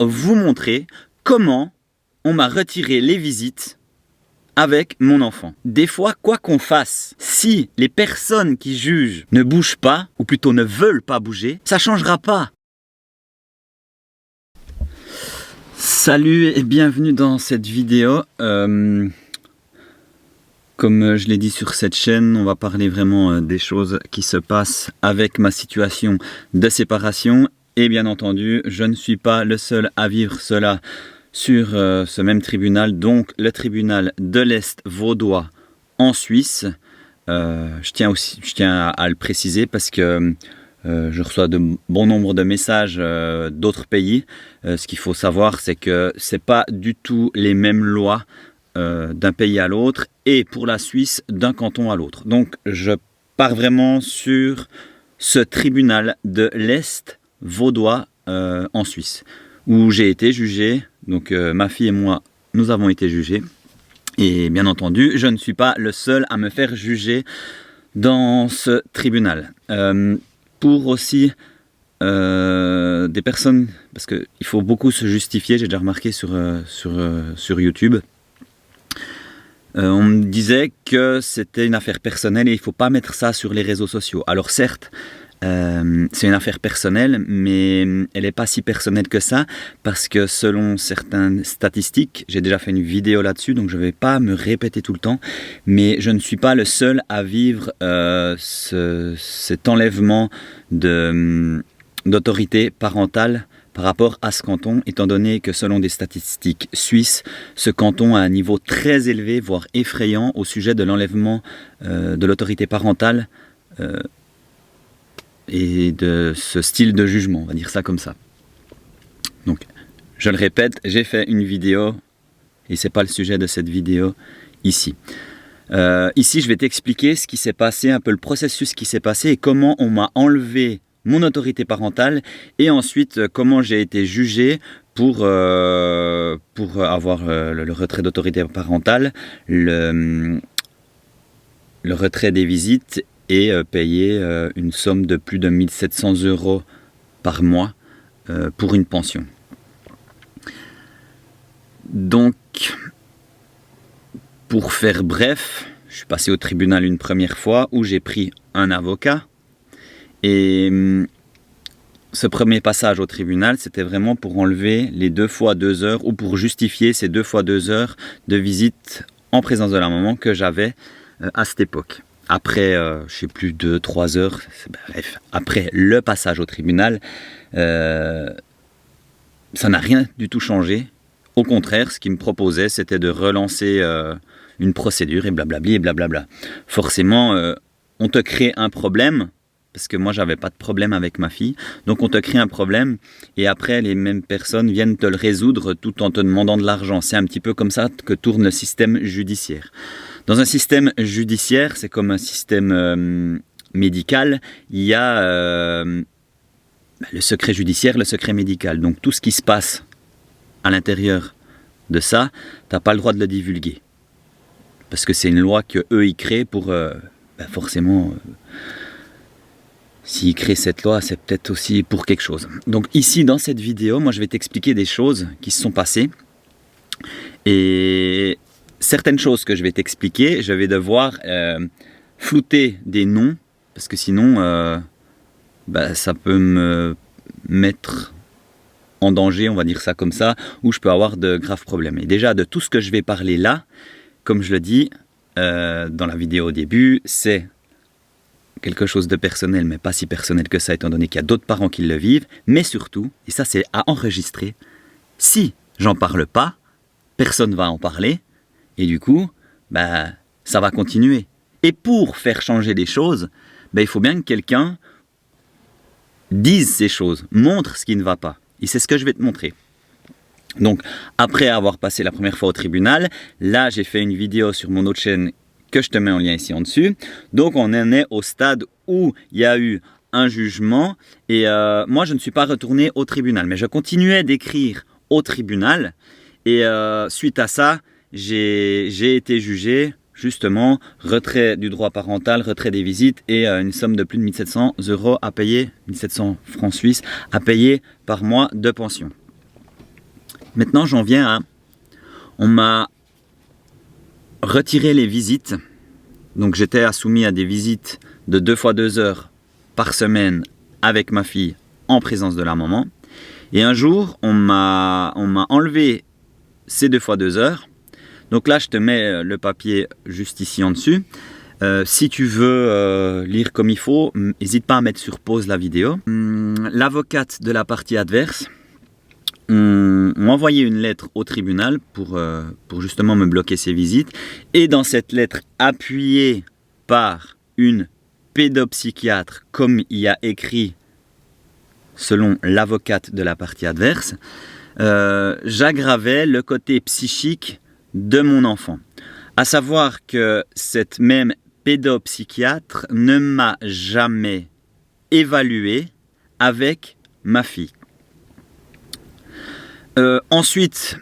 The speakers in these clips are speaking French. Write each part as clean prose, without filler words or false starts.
vous montrer comment on m'a retiré les visites avec mon enfant. Des fois, quoi qu'on fasse, si les personnes qui jugent ne bougent pas, ou plutôt ne veulent pas bouger, ça ne changera pas. Salut et bienvenue dans cette vidéo. Comme je l'ai dit sur cette chaîne, on va parler vraiment des choses qui se passent avec ma situation de séparation. Et bien entendu, je ne suis pas le seul à vivre cela sur ce même tribunal, donc le tribunal de l'Est vaudois en Suisse. Je tiens à le préciser parce que je reçois de bon nombre de messages d'autres pays. Ce qu'il faut savoir, c'est que ce n'est pas du tout les mêmes lois d'un pays à l'autre et pour la Suisse d'un canton à l'autre. Donc je pars vraiment sur ce tribunal de l'Est vaudois en Suisse où j'ai été jugé. Donc ma fille et moi, nous avons été jugés. Et bien entendu, je ne suis pas le seul à me faire juger dans ce tribunal. Pour aussi des personnes, parce qu'il faut beaucoup se justifier, j'ai déjà remarqué sur YouTube, on me disait que c'était une affaire personnelle et il ne faut pas mettre ça sur les réseaux sociaux. Alors certes, c'est une affaire personnelle, mais elle n'est pas si personnelle que ça, parce que selon certaines statistiques, j'ai déjà fait une vidéo là-dessus, donc je ne vais pas me répéter tout le temps, mais je ne suis pas le seul à vivre cet enlèvement d'autorité parentale par rapport à ce canton, étant donné que selon des statistiques suisses, ce canton a un niveau très élevé, voire effrayant, au sujet de l'enlèvement de l'autorité parentale et de ce style de jugement, on va dire ça comme ça. Donc, je le répète, j'ai fait une vidéo, et ce n'est pas le sujet de cette vidéo ici. Ici, je vais t'expliquer ce qui s'est passé, un peu le processus qui s'est passé, et comment on m'a enlevé mon autorité parentale, et ensuite, comment j'ai été jugé pour avoir le retrait d'autorité parentale, le retrait des visites, et payer une somme de plus de 1 700 € par mois pour une pension. Donc, pour faire bref, je suis passé au tribunal une première fois où j'ai pris un avocat. Et ce premier passage au tribunal, c'était vraiment pour enlever les 2 fois 2 heures ou pour justifier ces 2 fois 2 heures de visite en présence de la maman que j'avais à cette époque. Après, je ne sais plus, 2-3 heures, bref, après le passage au tribunal, ça n'a rien du tout changé. Au contraire, ce qu'il me proposait, c'était de relancer une procédure et blablabli et blablabla. Forcément, on te crée un problème, parce que moi, j'avais pas de problème avec ma fille. Donc, on te crée un problème et après, les mêmes personnes viennent te le résoudre tout en te demandant de l'argent. C'est un petit peu comme ça que tourne le système judiciaire. Dans un système judiciaire, c'est comme un système médical, il y a le secret judiciaire, le secret médical. Donc tout ce qui se passe à l'intérieur de ça, tu n'as pas le droit de le divulguer. Parce que c'est une loi qu'eux, ils créent pour, forcément, s'ils créent cette loi, c'est peut-être aussi pour quelque chose. Donc ici, dans cette vidéo, moi je vais t'expliquer des choses qui se sont passées. Et certaines choses que je vais t'expliquer, je vais devoir flouter des noms, parce que sinon, ça peut me mettre en danger, on va dire ça comme ça, ou je peux avoir de graves problèmes. Et déjà, de tout ce que je vais parler là, comme je le dis dans la vidéo au début, c'est quelque chose de personnel, mais pas si personnel que ça, étant donné qu'il y a d'autres parents qui le vivent, mais surtout, et ça c'est à enregistrer, si j'en parle pas, personne ne va en parler, et du coup, ça va continuer. Et pour faire changer les choses, il faut bien que quelqu'un dise ces choses, montre ce qui ne va pas. Et c'est ce que je vais te montrer. Donc, après avoir passé la première fois au tribunal, là, j'ai fait une vidéo sur mon autre chaîne que je te mets en lien ici en dessus. Donc, on en est au stade où il y a eu un jugement. Et moi, je ne suis pas retourné au tribunal, mais je continuais d'écrire au tribunal. Et suite à ça, j'ai été jugé, justement, retrait du droit parental, retrait des visites et une somme de plus de 1 700 € à payer, 1 700 francs suisses à payer par mois de pension. Maintenant, j'en viens à... On m'a retiré les visites. Donc, j'étais soumis à des visites de 2 fois 2 heures par semaine avec ma fille en présence de la maman. Et un jour, on m'a enlevé ces 2 fois 2 heures. Donc là, je te mets le papier juste ici en dessus. Si tu veux lire comme il faut, n'hésite pas à mettre sur pause la vidéo. L'avocate de la partie adverse m'a envoyé une lettre au tribunal pour justement me bloquer ces visites. Et dans cette lettre, appuyée par une pédopsychiatre, comme il y a écrit selon l'avocate de la partie adverse, j'aggravais le côté psychique de mon enfant. À savoir que cette même pédopsychiatre ne m'a jamais évalué avec ma fille. Ensuite,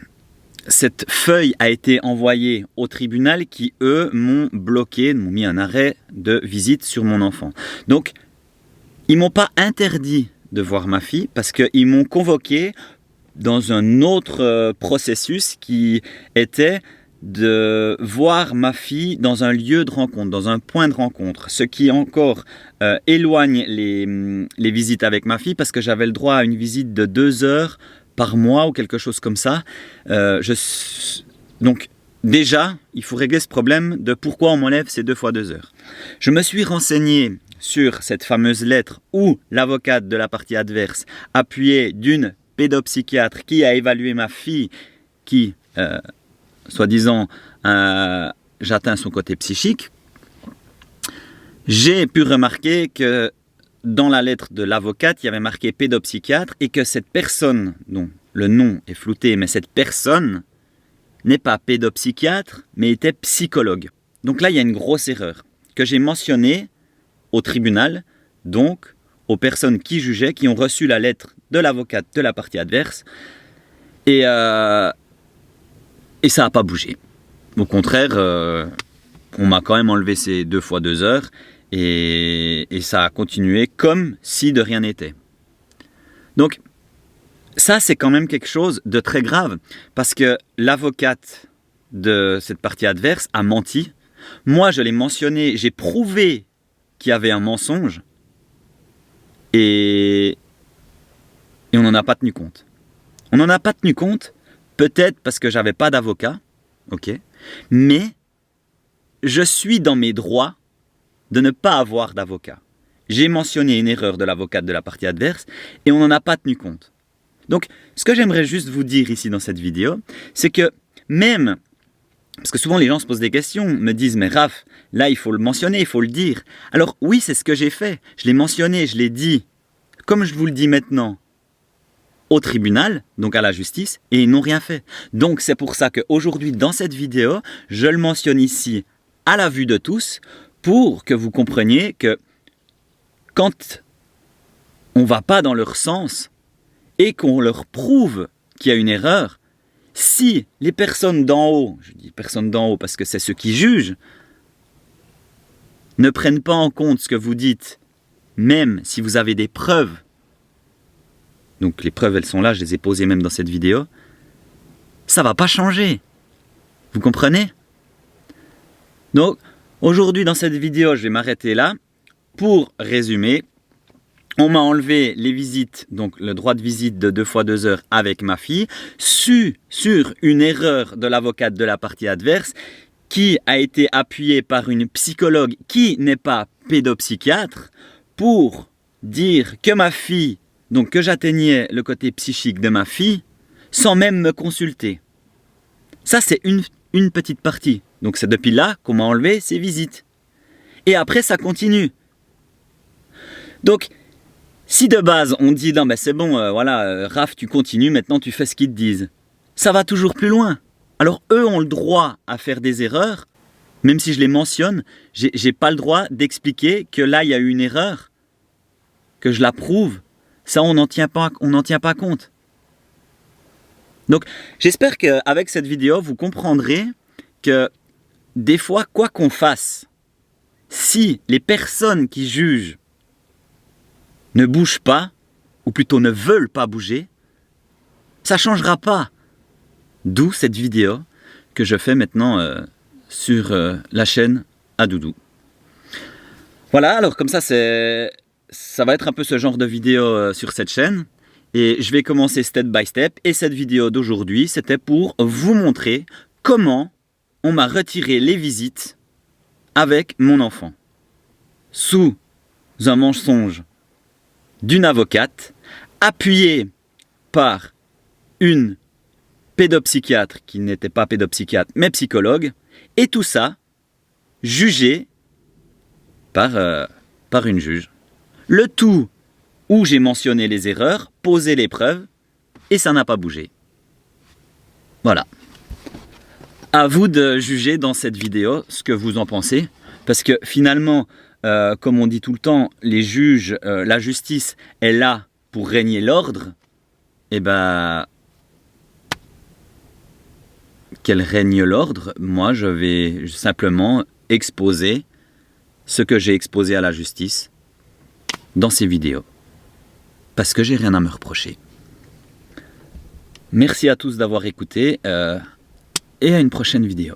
cette feuille a été envoyée au tribunal qui, eux, m'ont bloqué, m'ont mis un arrêt de visite sur mon enfant. Donc, ils ne m'ont pas interdit de voir ma fille parce qu'ils m'ont convoqué dans un autre processus qui était de voir ma fille dans un lieu de rencontre, dans un point de rencontre, ce qui encore éloigne les visites avec ma fille parce que j'avais le droit à une visite de 2 heures par mois ou quelque chose comme ça. Donc déjà, il faut régler ce problème de pourquoi on m'enlève ces 2 fois 2 heures. Je me suis renseigné sur cette fameuse lettre où l'avocate de la partie adverse, appuyée d'une pédopsychiatre qui a évalué ma fille, qui, soi-disant, j'atteins son côté psychique, j'ai pu remarquer que dans la lettre de l'avocate, il y avait marqué pédopsychiatre et que cette personne, dont le nom est flouté, mais cette personne n'est pas pédopsychiatre, mais était psychologue. Donc là, il y a une grosse erreur que j'ai mentionnée au tribunal, donc aux personnes qui jugeaient, qui ont reçu la lettre de l'avocate de la partie adverse, et ça n'a pas bougé. Au contraire, on m'a quand même enlevé ces 2 fois 2 heures, et ça a continué comme si de rien n'était. Donc, ça, c'est quand même quelque chose de très grave, parce que l'avocate de cette partie adverse a menti. Moi, je l'ai mentionné, j'ai prouvé qu'il y avait un mensonge, et on n'en a pas tenu compte. On n'en a pas tenu compte, peut-être parce que j'avais pas d'avocat, ok, mais je suis dans mes droits de ne pas avoir d'avocat. J'ai mentionné une erreur de l'avocate de la partie adverse et on n'en a pas tenu compte. Donc, ce que j'aimerais juste vous dire ici dans cette vidéo, c'est que même, parce que souvent les gens se posent des questions, me disent « Mais Raph, là il faut le mentionner, il faut le dire. » Alors oui, c'est ce que j'ai fait. Je l'ai mentionné, je l'ai dit, comme je vous le dis maintenant, au tribunal, donc à la justice, et ils n'ont rien fait. Donc c'est pour ça qu'aujourd'hui, dans cette vidéo, je le mentionne ici à la vue de tous, pour que vous compreniez que quand on ne va pas dans leur sens et qu'on leur prouve qu'il y a une erreur, si les personnes d'en haut, je dis personnes d'en haut parce que c'est ceux qui jugent, ne prennent pas en compte ce que vous dites, même si vous avez des preuves, donc les preuves elles sont là, je les ai posées même dans cette vidéo, ça ne va pas changer. Vous comprenez? Donc, aujourd'hui, dans cette vidéo, je vais m'arrêter là. Pour résumer, on m'a enlevé les visites, donc le droit de visite de 2 fois 2 heures avec ma fille, sur une erreur de l'avocate de la partie adverse, qui a été appuyée par une psychologue qui n'est pas pédopsychiatre, pour dire que ma fille, donc que j'atteignais le côté psychique de ma fille, sans même me consulter. Ça, c'est une petite partie. Donc c'est depuis là qu'on m'a enlevé ces visites. Et après, ça continue. Donc, si de base, on dit « Non, ben c'est bon, voilà, Raph, tu continues, maintenant tu fais ce qu'ils te disent », ça va toujours plus loin. Alors, eux ont le droit à faire des erreurs, même si je les mentionne, j'ai pas le droit d'expliquer que là, il y a eu une erreur, que je la prouve. Ça, on n'en tient pas compte. Donc, j'espère qu'avec cette vidéo, vous comprendrez que des fois, quoi qu'on fasse, si les personnes qui jugent ne bougent pas, ou plutôt ne veulent pas bouger, ça ne changera pas. D'où cette vidéo que je fais maintenant sur la chaîne Adoudou. Voilà, alors comme ça va être un peu ce genre de vidéo sur cette chaîne. Et je vais commencer step by step. Et cette vidéo d'aujourd'hui, c'était pour vous montrer comment on m'a retiré les visites avec mon enfant. Sous un mensonge d'une avocate, appuyée par une pédopsychiatre qui n'était pas pédopsychiatre mais psychologue, et tout ça jugé par une juge. Le tout où j'ai mentionné les erreurs, posé les preuves, et ça n'a pas bougé. Voilà. À vous de juger dans cette vidéo ce que vous en pensez, parce que finalement, comme on dit tout le temps, les juges, la justice est là pour régner l'ordre, et ben, qu'elle règne l'ordre, moi je vais simplement exposer ce que j'ai exposé à la justice dans ces vidéos. Parce que j'ai rien à me reprocher. Merci à tous d'avoir écouté et à une prochaine vidéo.